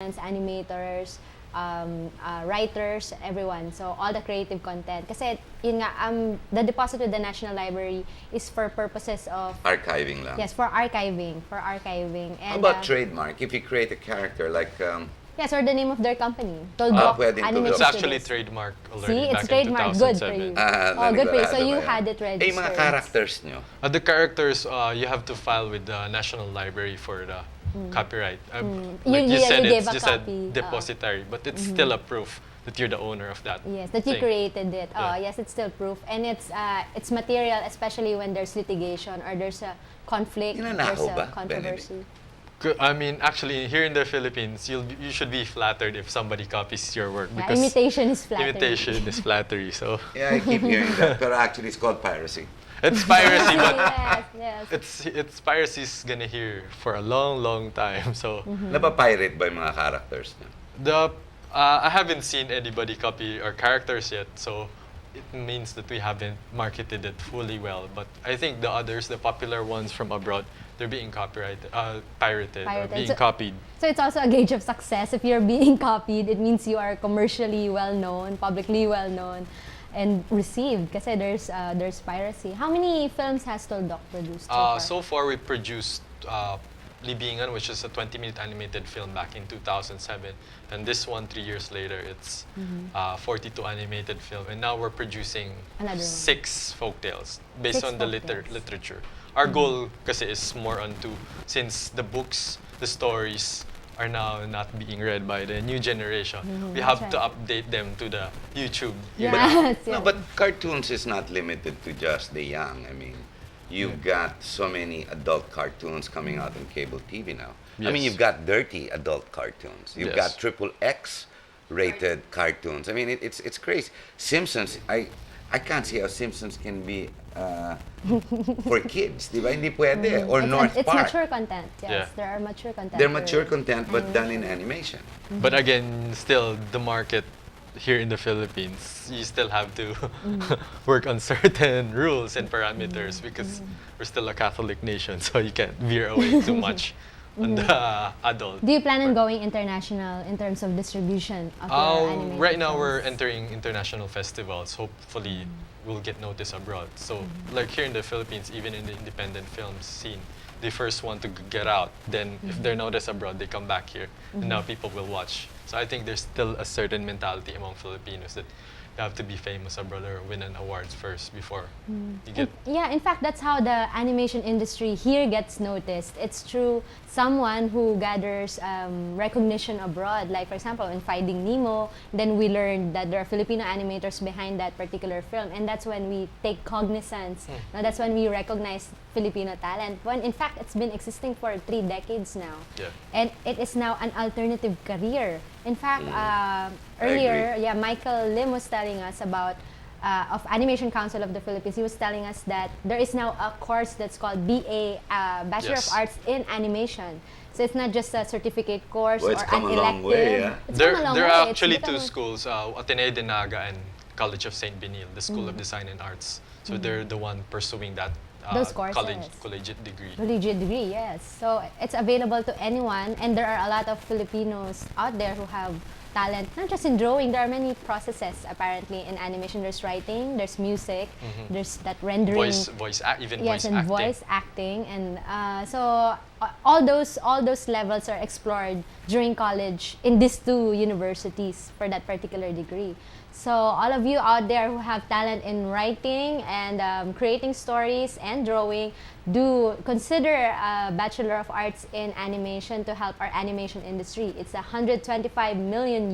animators, writers, everyone. So all the creative content. Kasi yun nga, the deposit with the National Library is for purposes of Archiving lang. yes, for archiving, And How about trademark? If you create a character like yes, or the name of their company. Tuldok pwedeng Animated Tuldok. It's actually Studios. trademark already See, it's back in trademark. Good for 2007. you. Good for you. So you had it registered. Mga characters nyo. The characters, you have to file with the National Library for the copyright. Like you said, gave it's a just copy. a depository, but it's still a proof that you're the owner of that. Yes, that you thing. created it. Yeah. Yes, it's still proof. And it's material, especially when there's litigation or there's a conflict, there's Ninanakaw a ba, controversy. I mean, actually, here in the Philippines, you should be flattered if somebody copies your work Yeah, because imitation is flattery. imitation is flattery. So Yeah, I keep hearing that. But actually, it's called piracy. it's piracy, but yes. it's piracy's gonna here for a long, long time. So Napapirate ba yung mga characters nyo? I haven't seen anybody copy our characters yet, so it means that we haven't marketed it fully well. But I think the others, the popular ones from abroad, they're being pirated or being copied. So it's also a gauge of success. If you're being copied, it means you are commercially well-known, publicly well-known, and received. Kasi there's piracy. How many films has Tuldok produced so far? So far, we produced Libingan, which is a 20-minute animated film back in 2007. And this one, 3 years later, it's 42 animated film. And now we're producing Another one. 6 folktales based 6 on the folktales. literature. Our goal kasi is more onto, since the books, the stories are now not being read by the new generation, we have that's to right. update them to the YouTube. Yes, No, yes. but cartoons is not limited to just the young. I mean, you've got so many adult cartoons coming out on cable TV now. I mean, Yes. you've got dirty adult cartoons. You've Yes. got triple X rated cartoons. I mean, it's crazy. Simpsons, I can't see how Simpsons can be for kids, di ba? Hindi pwede. Or North It's Park. mature content. Yes, Yeah. there are mature content. They're for mature content, but done in animation. But again, still the market here in the Philippines, you still have to work on certain rules and parameters because we're still a Catholic nation, so you can't veer away too much on the adult. Do you plan on going international in terms of distribution of your animated Right now, films? we're entering international festivals. Hopefully, we'll get noticed abroad. So, like here in the Philippines, even in the independent film scene, they first want to get out. Then, if they're noticed abroad, they come back here, and now people will watch. So, I think there's still a certain mentality among Filipinos that you have to be famous abroad or win an awards first before you get. Yeah, in fact, that's how the animation industry here gets noticed. It's through someone who gathers recognition abroad. Like, for example, in Finding Nemo, then we learned that there are Filipino animators behind that particular film. And that's when we take cognizance. Now, that's when we recognize Filipino talent. When, in fact, it's been existing for 3 decades now. Yeah. And it is now an alternative career. In fact, earlier, Michael Lim was telling us about of Animation Council of the Philippines. He was telling us that there is now a course that's called BA, Bachelor Yes. of Arts in Animation. So it's not just a certificate course Well, it's or come an a long elective. way, yeah. It's There come a long are way. It's actually become- 2 schools, Ateneo de Naga and College of St. Benil, the School of Design and Arts. So they're the one pursuing that Those courses. collegiate degree. Collegiate degree, yes. So it's available to anyone, and there are a lot of Filipinos out there who have talent, not just in drawing. There are many processes apparently in animation. There's writing, there's music, there's that rendering. Voice Yes, voice and acting. voice acting, and so all those levels are explored during college in these 2 universities for that particular degree. So all of you out there who have talent in writing and creating stories and drawing, do consider a Bachelor of Arts in Animation to help our animation industry. It's a $125 million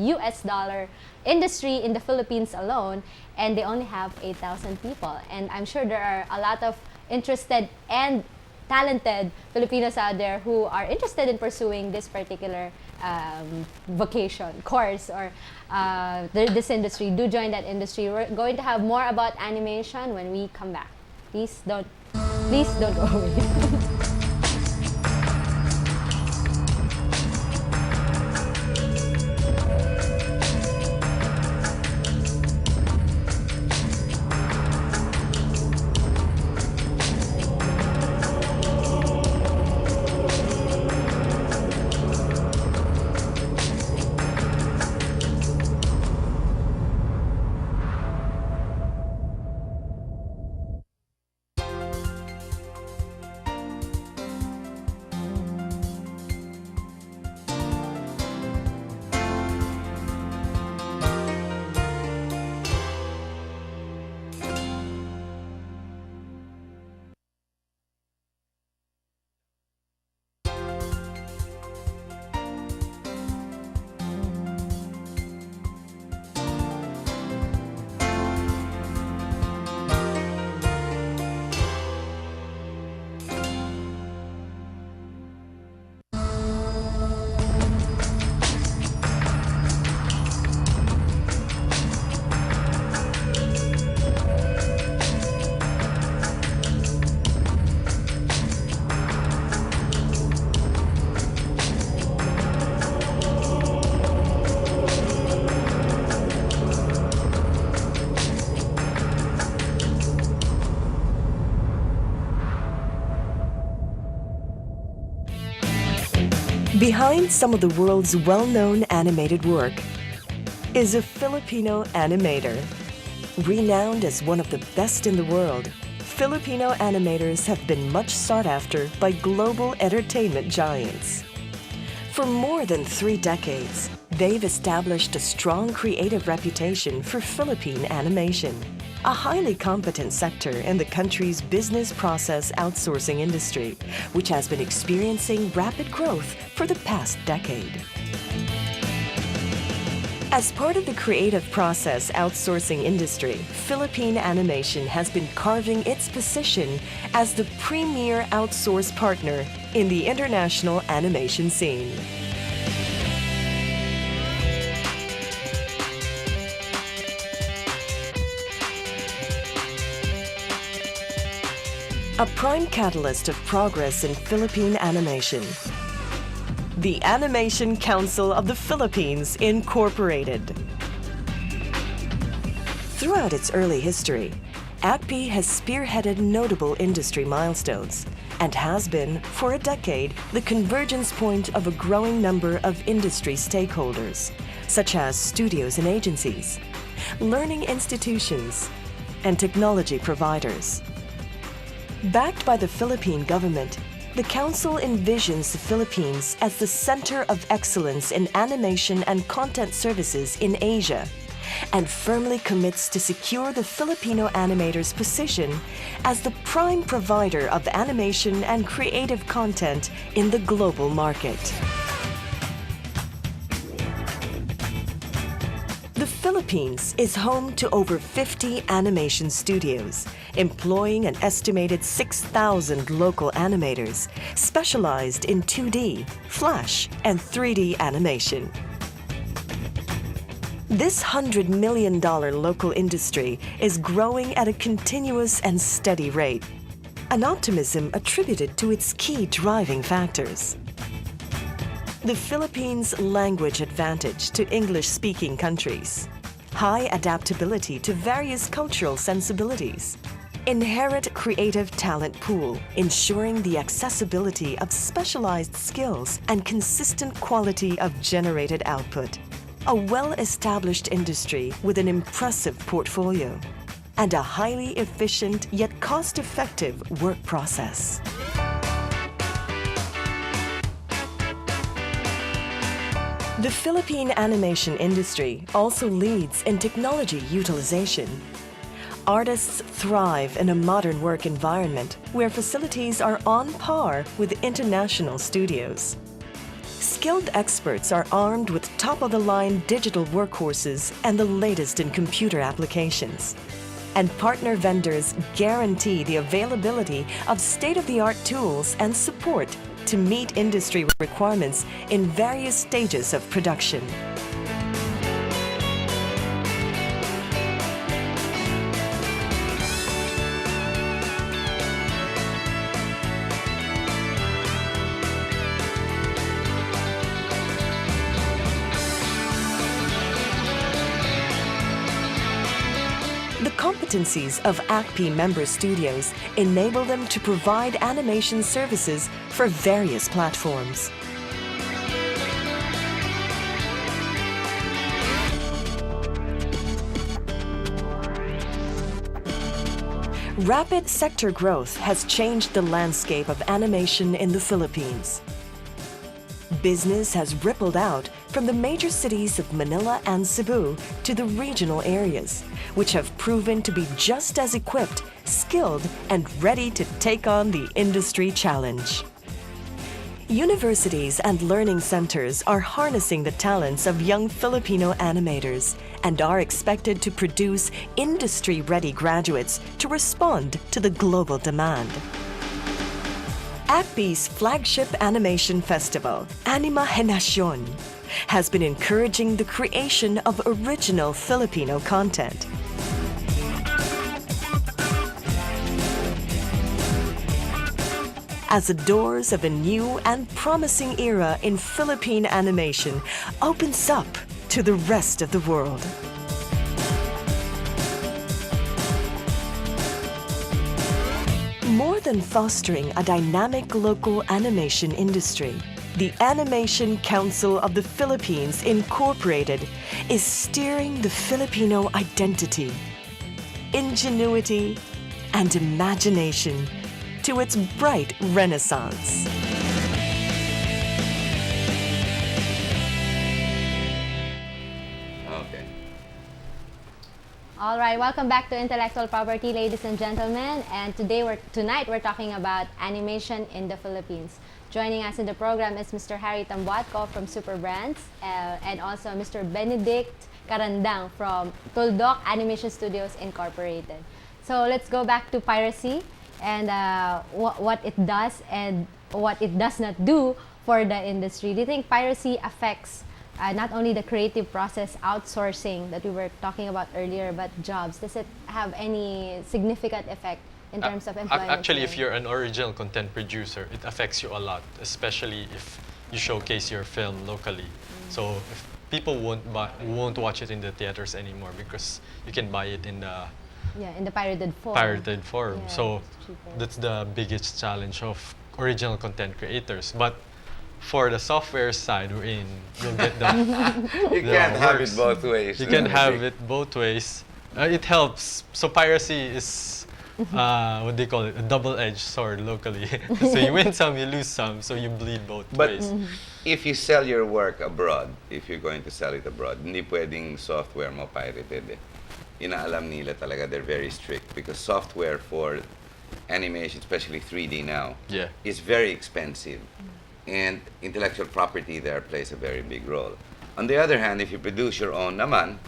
industry in the Philippines alone, and they only have 8,000 people. And I'm sure there are a lot of interested and talented Filipinos out there who are interested in pursuing this particular vocation, course, or this industry. Do join that industry. We're going to have more about animation when we come back. Please don't go away. Behind some of the world's well-known animated work is a Filipino animator. Renowned as one of the best in the world, Filipino animators have been much sought after by global entertainment giants. For more than 3 decades, they've established a strong creative reputation for Philippine animation, a highly competent sector in the country's business process outsourcing industry, which has been experiencing rapid growth for the past decade. As part of the creative process outsourcing industry, Philippine Animation has been carving its position as the premier outsource partner in the international animation scene. A prime catalyst of progress in Philippine animation, the Animation Council of the Philippines Incorporated. Throughout its early history, ACP has spearheaded notable industry milestones and has been, for a decade, the convergence point of a growing number of industry stakeholders, such as studios and agencies, learning institutions, and technology providers. Backed by the Philippine government, the Council envisions the Philippines as the center of excellence in animation and content services in Asia, and firmly commits to secure the Filipino animators' position as the prime provider of animation and creative content in the global market. The Philippines is home to over 50 animation studios, employing an estimated 6,000 local animators specialized in 2D, Flash, and 3D animation. This $100 million local industry is growing at a continuous and steady rate, an optimism attributed to its key driving factors. The Philippines' language advantage to English-speaking countries, high adaptability to various cultural sensibilities, inherent creative talent pool, ensuring the accessibility of specialized skills and consistent quality of generated output, a well-established industry with an impressive portfolio, and a highly efficient yet cost-effective work process. The Philippine animation industry also leads in technology utilization. Artists thrive in a modern work environment where facilities are on par with international studios. Skilled experts are armed with top-of-the-line digital workhorses and the latest in computer applications. And partner vendors guarantee the availability of state-of-the-art tools and support to meet industry requirements in various stages of production. The competencies of ACP member studios enable them to provide animation services for various platforms. Rapid sector growth has changed the landscape of animation in the Philippines. Business has rippled out from the major cities of Manila and Cebu to the regional areas, which have proven to be just as equipped, skilled, and ready to take on the industry challenge. Universities and learning centers are harnessing the talents of young Filipino animators and are expected to produce industry-ready graduates to respond to the global demand. ACP's flagship animation festival, Anima Generacion, has been encouraging the creation of original Filipino content. As the doors of a new and promising era in Philippine animation opens up to the rest of the world. More than fostering a dynamic local animation industry, the Animation Council of the Philippines Incorporated is steering the Filipino identity, ingenuity, and imagination to its bright renaissance. Okay. All right, welcome back to Intellectual Property, ladies and gentlemen. And tonight we're talking about animation in the Philippines. Joining us in the program is Mr. Harry Tambuatco from Superbrand, and also Mr. Benedict Carandang from Tuldok Animation Studios Incorporated. So let's go back to piracy and what it does and what it does not do for the industry. Do you think piracy affects not only the creative process outsourcing that we were talking about earlier, but jobs? Does it have any significant effect in terms of employment? Actually, here? if you're an original content producer, it affects you a lot, especially if you showcase your film locally. So if people won't watch it in the theaters anymore because you can buy it in the in the pirated form. Yeah, so it's cheaper. that's the biggest challenge of original content creators. But for the software side, you'll get the You can't have it both ways. You can have it both ways. It helps. So piracy is what they call it, a double-edged sword locally. So you win some, you lose some, so you bleed both But ways. if you sell your work abroad, if you're going to sell it abroad, hindi pwedeng software mo pirated eh. Inaalam nila talaga, they're very strict because software for animation, especially 3D now, Yeah. is very expensive. And intellectual property there plays a very big role. On the other hand, if you produce your own naman,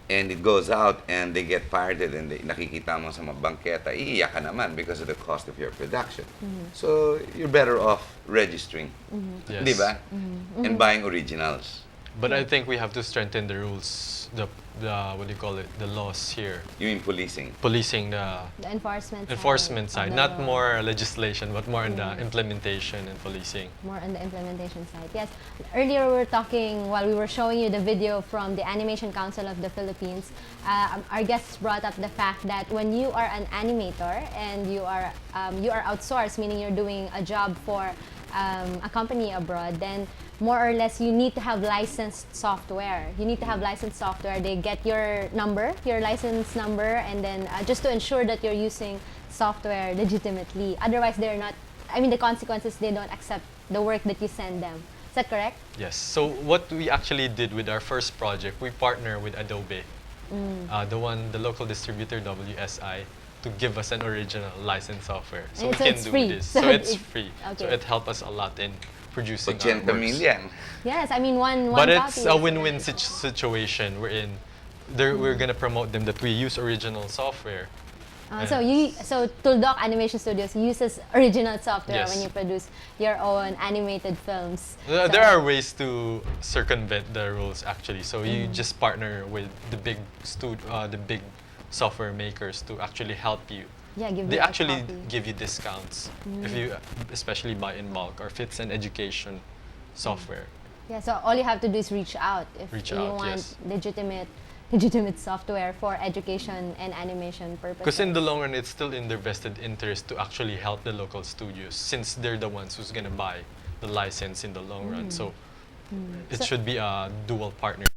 and it goes out and they get pirated and nakikita mo sa mga bangketa, iiyak ka naman because of the cost of your production. So you're better off registering, Yes. di ba? And buying originals. But I think we have to strengthen the rules, the what do you call it, the laws here, You mean policing? policing the The enforcement of side, the not law. more legislation, but more on the implementation and policing. More on the implementation side. Yes. Earlier we were talking, while we were showing you the video from the Animation Council of the Philippines, our guests brought up the fact that when you are an animator and you are outsourced, meaning you're doing a job for a company abroad, then more or less you need to have licensed software. You need to have licensed software. They get your number, your license number, and then just to ensure that you're using software legitimately. Otherwise, they're not, I mean, the consequences, they don't accept the work that you send them. Is that correct? Yes. So what we actually did with our first project, we partner with Adobe, the local distributor WSI, to give us an original licensed software. So And we so can it's do free. this. So So it's it- free. So okay. it helped us a lot in producing our 80 mil works. yan. Yes, I mean one But copy it's is a win-win enough. situation. We're gonna promote them that we use original software. So Tuldok Animation Studios uses original software Yes. when you produce your own animated films. There are ways to circumvent the rules actually. So you just partner with the big software makers to actually help you. Yeah, give They you a actually copy. give you discounts if you especially buy in bulk or if it's an education software. Yeah, so all you have to do is reach out if Reach you out, want yes. legitimate software for education and animation purposes. Because in the long run, it's still in their vested interest to actually help the local studios since they're the ones who's gonna buy the license in the long run. So it So- should be a dual partner.